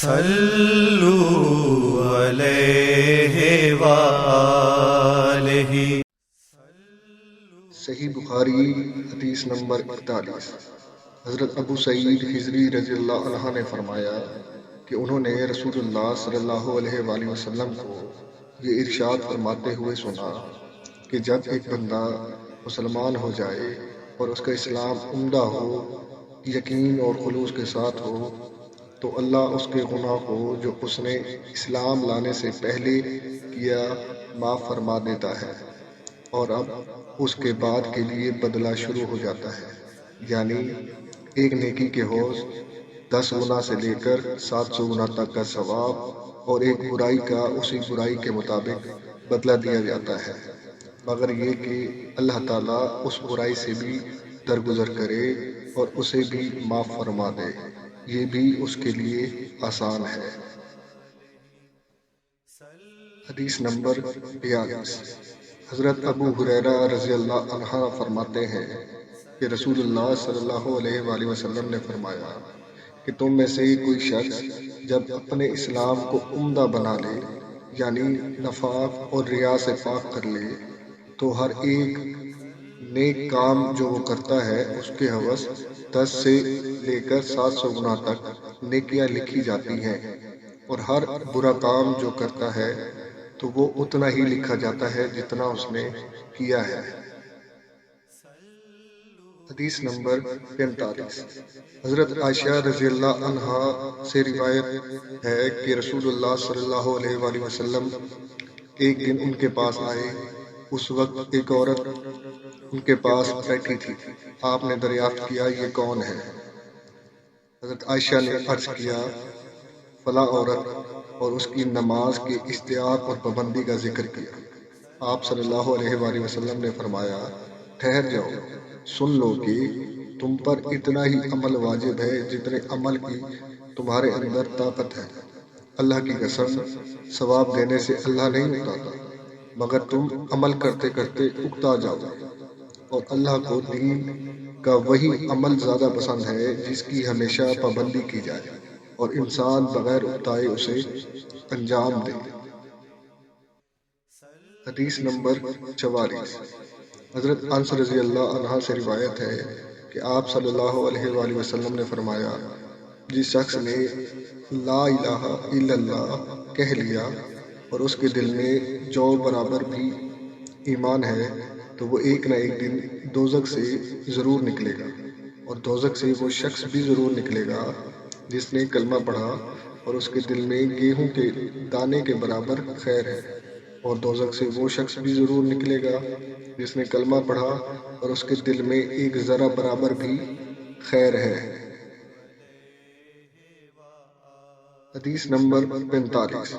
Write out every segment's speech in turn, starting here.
صلوا علیہ وآلہ۔ صحیح بخاری حدیث نمبر 41۔ حضرت ابو سعید خضری رضی اللہ عنہ نے فرمایا کہ انہوں نے رسول اللہ صلی اللہ علیہ وآلہ وسلم کو یہ ارشاد فرماتے ہوئے سنا کہ جب ایک بندہ مسلمان ہو جائے اور اس کا اسلام عمدہ ہو، یقین اور خلوص کے ساتھ ہو، تو اللہ اس کے گناہ کو جو اس نے اسلام لانے سے پہلے کیا معاف فرما دیتا ہے، اور اب اس کے بعد کے لیے بدلہ شروع ہو جاتا ہے، یعنی ایک نیکی کے حوض 10 گنا سے لے کر 700 گنا تک کا ثواب، اور ایک برائی کا اسی برائی کے مطابق بدلہ دیا جاتا ہے، مگر یہ کہ اللہ تعالیٰ اس برائی سے بھی درگزر کرے اور اسے بھی معاف فرما دے، یہ بھی اس کے لیے آسان ہے۔ حدیث نمبر 42۔ حضرت ابو ہریرہ رضی اللہ عنہ فرماتے ہیں کہ رسول اللہ صلی اللہ علیہ وآلہ وسلم نے فرمایا کہ تم میں سے کوئی شخص جب اپنے اسلام کو عمدہ بنا لے، یعنی نفاق اور ریا سے پاک کر لے، تو ہر ایک نیک کام جو وہ کرتا ہے اس کے عوض 10 سے لے کر 700 گنا تک نیکیاں لکھی جاتی ہیں، اور ہر برا کام جو کرتا ہے تو وہ اتنا ہی لکھا جاتا ہے جتنا اس نے کیا ہے۔ حدیث نمبر 45۔ حضرت عائشہ رضی اللہ عنہا سے روایت ہے کہ رسول اللہ صلی اللہ علیہ وآلہ وسلم ایک دن ان کے پاس آئے۔ اس وقت ایک عورت ان کے پاس بیٹھی تھی۔ آپ نے دریافت کیا یہ کون ہے؟ حضرت عائشہ نے عرض کیا فلاں عورت، اور اس کی نماز کے اشتیاق اور پابندی کا ذکر کیا۔ آپ صلی اللہ علیہ وآلہ وسلم نے فرمایا ٹھہر جاؤ، سن لو کہ تم پر اتنا ہی عمل واجب ہے جتنے عمل کی تمہارے اندر طاقت ہے۔ اللہ کی قسم، ثواب دینے سے اللہ نہیں اکتاتا، مگر تم عمل کرتے کرتے اکتا جاؤ، اور اللہ کو دین کا وہی عمل زیادہ پسند ہے جس کی ہمیشہ پابندی کی جائے اور انسان بغیر اکتائے اسے انجام دے۔ حدیث نمبر 44۔ حضرت انس رضی اللہ عنہ سے روایت ہے کہ آپ صلی اللہ علیہ وآلہ وسلم نے فرمایا جس شخص نے لا الہ الا اللہ کہہ لیا اور اس کے دل میں جو برابر بھی ایمان ہے، تو وہ ایک نہ ایک دن دوزخ سے ضرور نکلے گا، اور دوزخ سے وہ شخص بھی ضرور نکلے گا جس نے کلمہ پڑھا اور اس کے دل میں گیہوں کے دانے کے برابر خیر ہے، اور دوزخ سے وہ شخص بھی ضرور نکلے گا جس نے کلمہ پڑھا اور اس کے دل میں ایک ذرہ برابر بھی خیر ہے۔ حدیث نمبر 45۔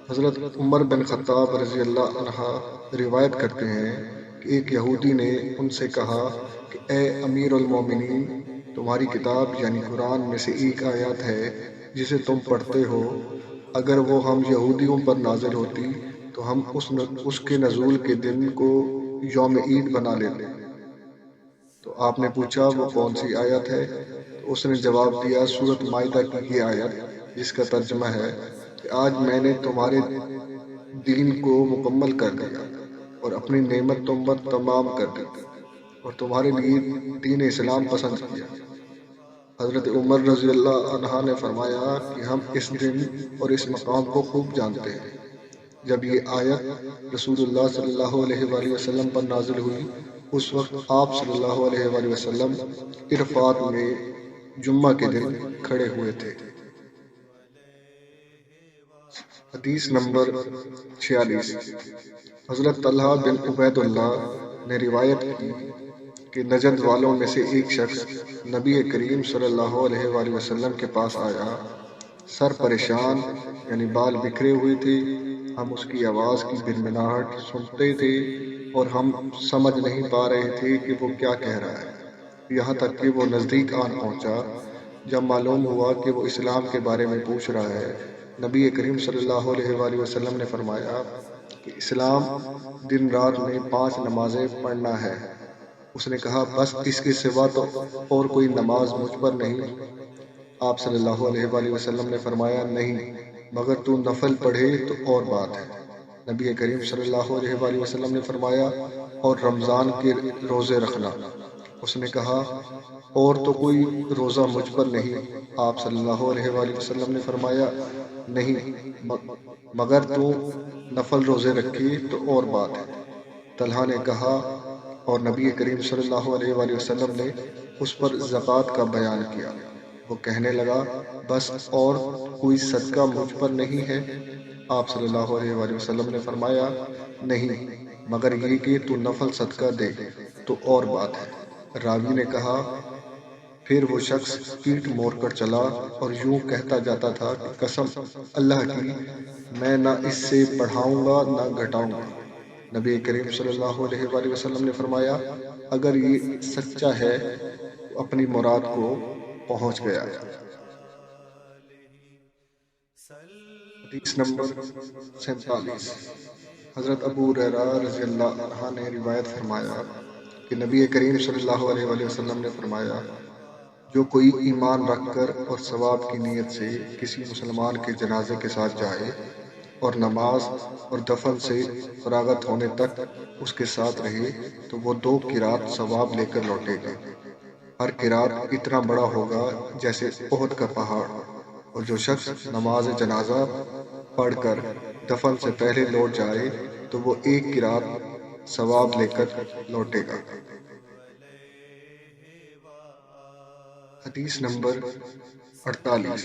حضرت عمر بن خطاب رضی اللہ عنہ روایت کرتے ہیں کہ ایک یہودی نے ان سے کہا کہ اے امیر المومنین، تمہاری کتاب یعنی قرآن میں سے ایک آیت ہے جسے تم پڑھتے ہو، اگر وہ ہم یہودیوں پر نازل ہوتی تو ہم اس کے نزول کے دن کو یوم عید بنا لیتے۔ تو آپ نے پوچھا وہ کون سی آیت ہے؟ تو اس نے جواب دیا سورۃ مائدہ کی یہ آیت، جس کا ترجمہ ہے کہ آج میں نے تمہارے دین کو مکمل کر دیا اور اپنی نعمت تم پر تمام کر دی اور تمہارے لیے دین اسلام پسند کیا۔ حضرت عمر رضی اللہ عنہ نے فرمایا کہ ہم اس دن اور اس مقام کو خوب جانتے ہیں۔ جب یہ آیت رسول اللہ صلی اللہ علیہ وآلہ وسلم پر نازل ہوئی، اس وقت آپ صلی اللہ علیہ وآلہ وسلم عرفات میں جمعہ کے دن کھڑے ہوئے تھے۔ حدیث نمبر 46۔ حضرت طلحہ بن عبید اللہ نے روایت کی کہ نجد والوں میں سے ایک شخص نبی کریم صلی اللہ علیہ وآلہ وسلم کے پاس آیا، سر پریشان، یعنی بال بکھرے ہوئے تھے۔ ہم اس کی آواز کی بھنبھناہٹ سنتے تھے اور ہم سمجھ نہیں پا رہے تھے کہ وہ کیا کہہ رہا ہے، یہاں تک کہ وہ نزدیک آن پہنچا۔ جب معلوم ہوا کہ وہ اسلام کے بارے میں پوچھ رہا ہے، نبی کریم صلی اللہ علیہ وآلہ وسلم نے فرمایا کہ اسلام دن رات میں 5 نمازیں پڑھنا ہے۔ اس نے کہا بس اس کے سوا تو اور کوئی نماز مجھ پر نہیں۔ آپ صلی اللہ علیہ وآلہ وسلم نے فرمایا نہیں، مگر تو نفل پڑھے تو اور بات ہے۔ نبی کریم صلی اللہ علیہ وآلہ وسلم نے فرمایا اور رمضان کے روزے رکھنا۔ اس نے کہا اور تو کوئی روزہ مجھ پر نہیں۔ آپ صلی اللہ علیہ وآلہ وسلم نے فرمایا نہیں، مگر تو نفل روزے رکھی تو اور بات ہے۔ طلحہ نے کہا اور نبی کریم صلی اللہ علیہ وآلہ وسلم نے اس پر زکوٰۃ کا بیان کیا۔ وہ کہنے لگا بس اور کوئی صدقہ مجھ پر نہیں ہے؟ آپ صلی اللہ علیہ وآلہ وسلم نے فرمایا نہیں، مگر یہ کہ تو نفل صدقہ دے تو اور بات ہے۔ راوی نے کہا پھر وہ شخص پیٹھ موڑ کر چلا اور یوں کہتا جاتا تھا کہ قسم اللہ کی، میں نہ اس سے بڑھاؤں گا نہ گھٹاؤں گا۔ نبی کریم صلی اللہ علیہ وآلہ وسلم نے فرمایا اگر یہ سچا ہے تو اپنی مراد کو پہنچ گیا۔ حدیث نمبر 47۔ حضرت ابو ہریرہ رضی اللہ عنہ نے روایت فرمایا کہ نبی کریم صلی اللہ علیہ وآلہ وسلم نے فرمایا جو کوئی ایمان رکھ کر اور ثواب کی نیت سے کسی مسلمان کے جنازے کے ساتھ جائے اور نماز اور دفن سے فراغت ہونے تک اس کے ساتھ رہے تو وہ 2 قرات ثواب لے کر لوٹے گا۔ ہر قرات اتنا بڑا ہوگا جیسے احد کا پہاڑ، اور جو شخص نماز جنازہ پڑھ کر دفن سے پہلے لوٹ جائے تو وہ 1 قرات ثواب لے کر لوٹے گا۔ حدیث نمبر 48۔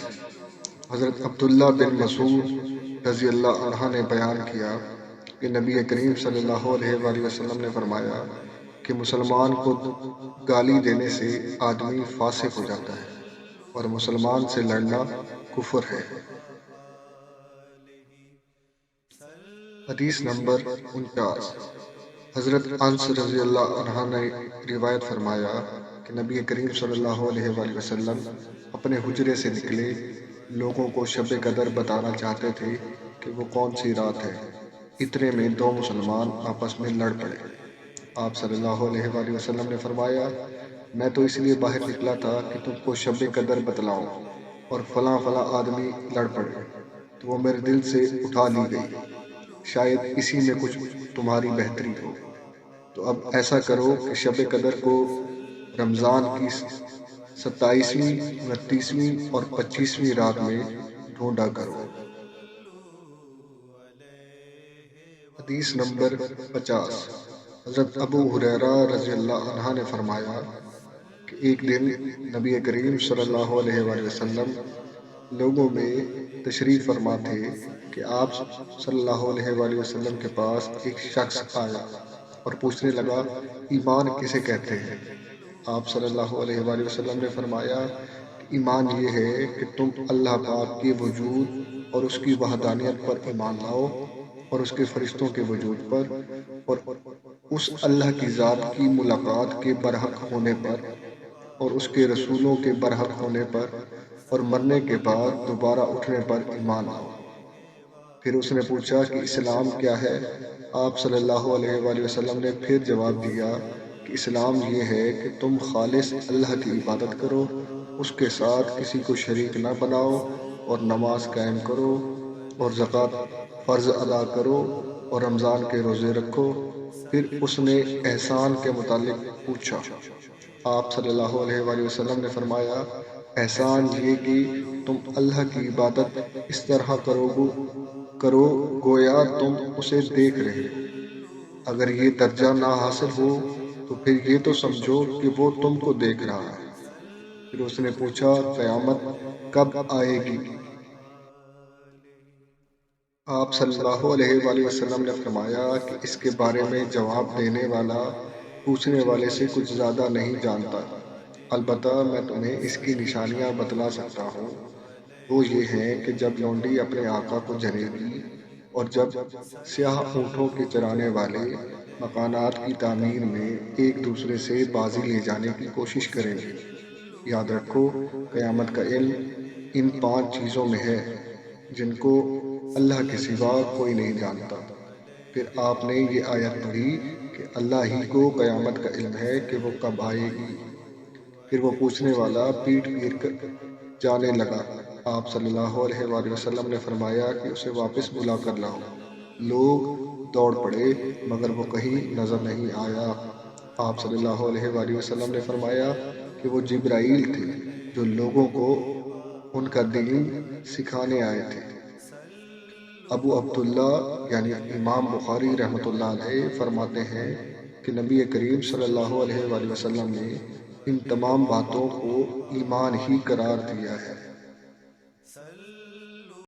حضرت عبداللہ بن مسعود رضی اللہ عنہ نے بیان کیا کہ نبی کریم صلی اللہ علیہ وآلہ وسلم نے فرمایا کہ مسلمان کو گالی دینے سے آدمی فاسق ہو جاتا ہے اور مسلمان سے لڑنا کفر ہے۔ حدیث نمبر 49۔ حضرت انس رضی اللہ عنہ نے روایت فرمایا کہ نبی کریم صلی اللہ علیہ وآلہ وسلم اپنے حجرے سے نکلے، لوگوں کو شب قدر بتانا چاہتے تھے کہ وہ کون سی رات ہے۔ اتنے میں 2 مسلمان آپس میں لڑ پڑے۔ آپ صلی اللہ علیہ وآلہ وسلم نے فرمایا میں تو اس لیے باہر نکلا تھا کہ تم کو شب قدر بتلاؤں، اور فلاں فلاں آدمی لڑ پڑے تو وہ میرے دل سے اٹھا لی گئی، شاید اسی میں کچھ تمہاری بہتری ہو، تو اب ایسا کرو کہ شب قدر کو رمضان کی 27ویں، 29ویں اور 25ویں رات میں ڈھونڈا کرو۔ حدیث نمبر 50۔ حضرت ابو ہریرہ رضی اللہ عنہ نے فرمایا کہ ایک دن نبی کریم صلی اللہ علیہ وآلہ وسلم لوگوں میں تشریف فرما تھے کہ آپ صلی اللہ علیہ وآلہ وسلم کے پاس ایک شخص آیا اور پوچھنے لگا ایمان کسے کہتے ہیں؟ آپ صلی اللہ علیہ وآلہ وسلم نے فرمایا کہ ایمان یہ ہے کہ تم اللہ پاک کے وجود اور اس کی وحدانیت پر ایمان لاؤ، اور اس کے فرشتوں کے وجود پر، اور اس اللہ کی ذات کی ملاقات کے برحق ہونے پر، اور اس کے رسولوں کے برحق ہونے پر، اور مرنے کے بعد دوبارہ اٹھنے پر ایمان لاؤ۔ پھر اس نے پوچھا کہ اسلام کیا ہے؟ آپ صلی اللہ علیہ وآلہ وسلم نے پھر جواب دیا کہ اسلام یہ ہے کہ تم خالص اللہ کی عبادت کرو، اس کے ساتھ کسی کو شریک نہ بناؤ، اور نماز قائم کرو، اور زکوٰۃ فرض ادا کرو، اور رمضان کے روزے رکھو۔ پھر اس نے احسان کے متعلق پوچھا۔ آپ صلی اللہ علیہ وآلہ وسلم نے فرمایا احسان یہ کہ تم اللہ کی عبادت اس طرح کرو گویا تم اسے دیکھ رہے ہو۔ اگر یہ درجہ نہ حاصل ہو تو پھر یہ تو سمجھو کہ وہ تم کو دیکھ رہا ہے۔ پھر اس نے پوچھا قیامت کب آئے گی؟ آپ صلی اللہ علیہ وآلہ وسلم نے فرمایا کہ اس کے بارے میں جواب دینے والا پوچھنے والے سے کچھ زیادہ نہیں جانتا، البتہ میں تمہیں اس کی نشانیاں بتلا سکتا ہوں۔ وہ یہ ہیں کہ جب لونڈی اپنے آقا کو جنے گی، اور جب سیاہ اونٹوں کے چرانے والے مکانات کی تعمیر میں ایک دوسرے سے بازی لے جانے کی کوشش کریں گے۔ یاد رکھو قیامت کا علم ان 5 چیزوں میں ہے جن کو اللہ کے سوا کوئی نہیں جانتا۔ پھر آپ نے یہ آیت پڑھی کہ اللہ ہی کو قیامت کا علم ہے کہ وہ کب آئے گی۔ پھر وہ پوچھنے والا پیٹ جانے لگا۔ آپ صلی اللہ علیہ وآلہ وسلم نے فرمایا کہ اسے واپس بلا کر لاؤ۔ لوگ دوڑ پڑے مگر وہ کہیں نظر نہیں آیا۔ آپ صلی اللہ علیہ وآلہ وسلم نے فرمایا کہ وہ جبرائیل تھے جو لوگوں کو ان کا دین سکھانے آئے تھے۔ ابو عبداللہ یعنی امام بخاری رحمۃ اللہ علیہ فرماتے ہیں کہ نبی کریم صلی اللہ علیہ وآلہ وسلم نے ان تمام باتوں کو ایمان ہی قرار دیا ہے۔